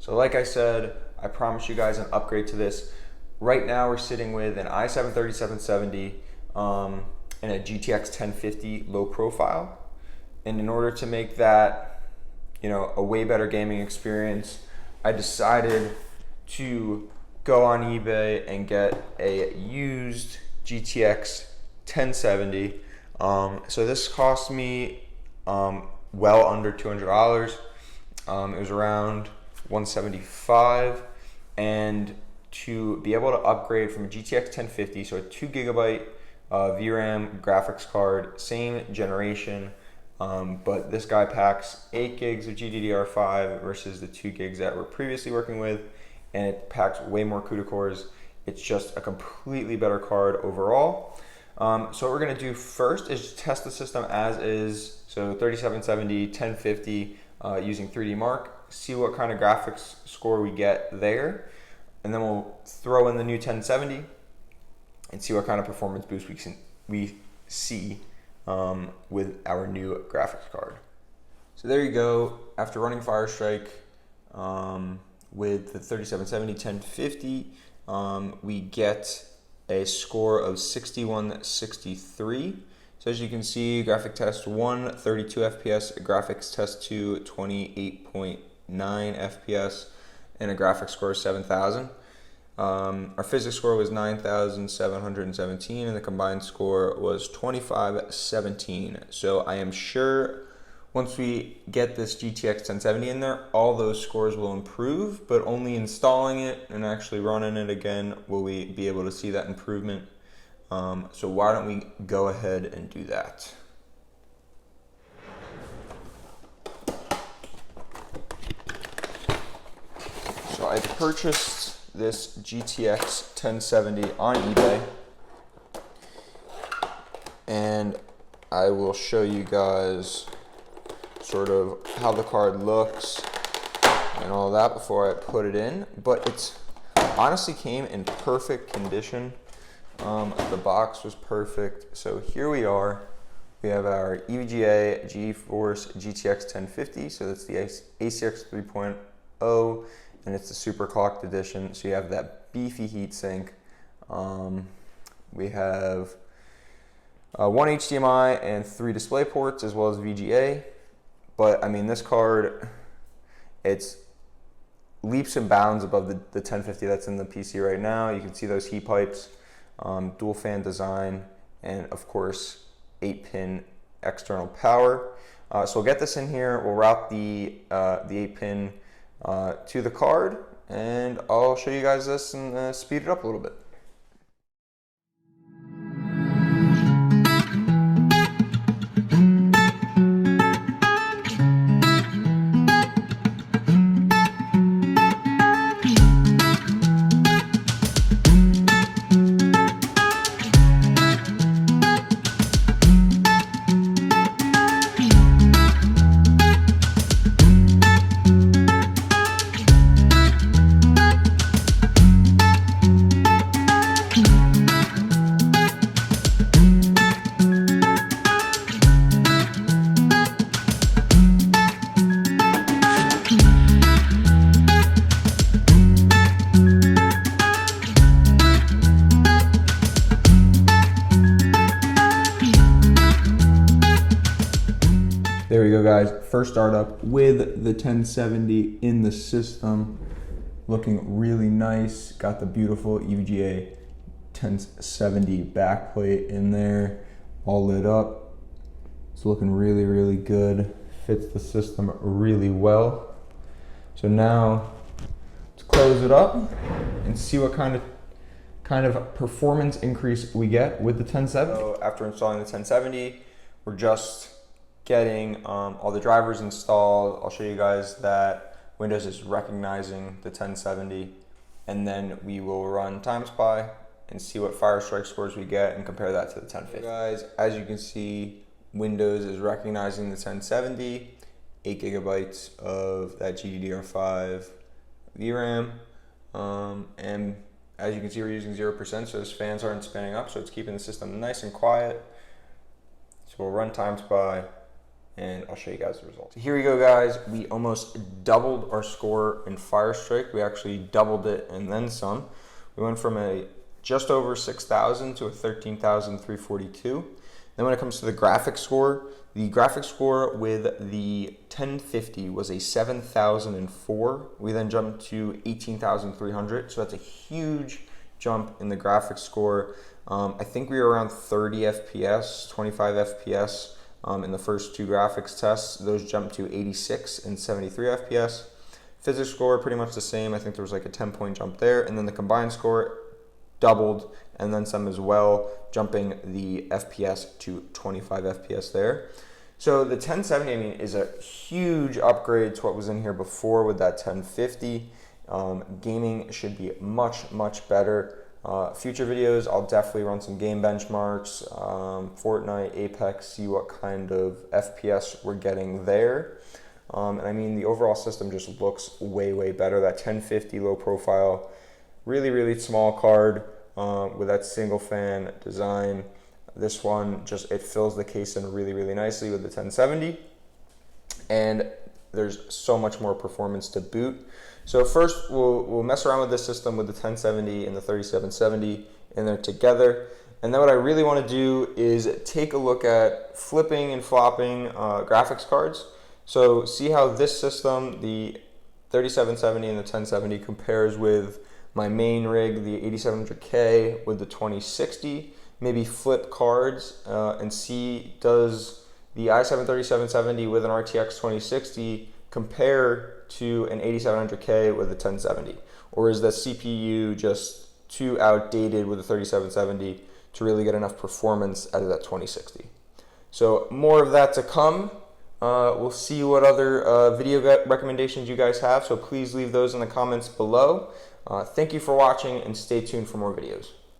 So like I said, I promised you guys an upgrade to this. Right now we're sitting with an i7-3770 and a GTX 1050 low profile. And in order to make that, a way better gaming experience, I decided to go on eBay and get a used GTX 1070. So this cost me well under $200. It was around $175, and to be able to upgrade from a GTX 1050, so a 2GB VRAM graphics card, same generation, but this guy packs 8 gigs of GDDR5 versus the 2 gigs that we're previously working with, and it packs way more CUDA cores. It's just a completely better card overall. So what we're gonna do first is test the system as is, so 3770, 1050, using 3D Mark, see what kind of graphics score we get there, and then we'll throw in the new 1070 and see what kind of performance boost we see with our new graphics card. So there you go. After running Firestrike with the 3770 1050, we get a score of 6163. So as you can see, graphic test 1, 32 FPS, graphics test 2, 28.9 FPS, and a graphics score of 7,000. Our physics score was 9,717, and the combined score was 2517. So I am sure once we get this GTX 1070 in there, all those scores will improve, but only installing it and actually running it again will we be able to see that improvement. So why don't we go ahead and do that? So I purchased this GTX 1070 on eBay, and I will show you guys sort of how the card looks and all that before I put it in, but it's honestly came in perfect condition. The box was perfect. So here we are. We have our EVGA GeForce GTX 1050. So that's the ACX 3.0, and it's the super clocked edition. So you have that beefy heatsink. We have one HDMI and 3 display ports, as well as VGA. But I mean, this card, it's leaps and bounds above the 1050 that's in the PC right now. You can see those heat pipes, dual fan design, and of course 8-pin external power. So we'll get this in here. We'll route the 8-pin to the card, and I'll show you guys this and speed it up a little bit. There we go, guys. First startup with the 1070 in the system. Looking really nice. Got the beautiful EVGA 1070 backplate in there, all lit up. It's looking really, really good. Fits the system really well. So now let's close it up and see what kind of performance increase we get with the 1070. So after installing the 1070, we're just getting all the drivers installed. I'll show you guys that Windows is recognizing the 1070, and then we will run TimeSpy and see what Firestrike scores we get and compare that to the 1050. Okay, guys, as you can see, Windows is recognizing the 1070, 8 gigabytes of that GDDR5 VRAM, and as you can see, we're using 0%, so those fans aren't spinning up, so it's keeping the system nice and quiet. So we'll run TimeSpy and I'll show you guys the results. So here we go, guys. We almost doubled our score in Firestrike. We actually doubled it and then some. We went from a just over 6,000 to a 13,342. Then when it comes to the graphics score with the 1050 was a 7,004. We then jumped to 18,300. So that's a huge jump in the graphics score. I think we were around 30 FPS, 25 FPS in the first two graphics tests. Those jumped to 86 and 73 FPS. Physics score pretty much the same. I think there was like a 10-point jump there. And then the combined score doubled and then some as well, jumping the FPS to 25 FPS there. So the 1070, I mean, is a huge upgrade to what was in here before with that 1050. Gaming should be much, much better. Future videos, I'll definitely run some game benchmarks, Fortnite, Apex, see what kind of FPS we're getting there. And I mean, the overall system just looks way, way better. That 1050 low profile, really, really small card with that single fan design. This one just, it fills the case in really, really nicely with the 1070. And there's so much more performance to boot. So first, we'll mess around with this system with the 1070 and the 3770 in there together. And then what I really want to do is take a look at flipping and flopping graphics cards. So see how this system, the 3770 and the 1070, compares with my main rig, the 8700K with the 2060. Maybe flip cards and see, does the i7-3770 with an RTX 2060 compare to an 8700K with a 1070? Or is the CPU just too outdated with the 3770 to really get enough performance out of that 2060? So more of that to come. We'll see what other video recommendations you guys have, so please leave those in the comments below. Thank you for watching and stay tuned for more videos.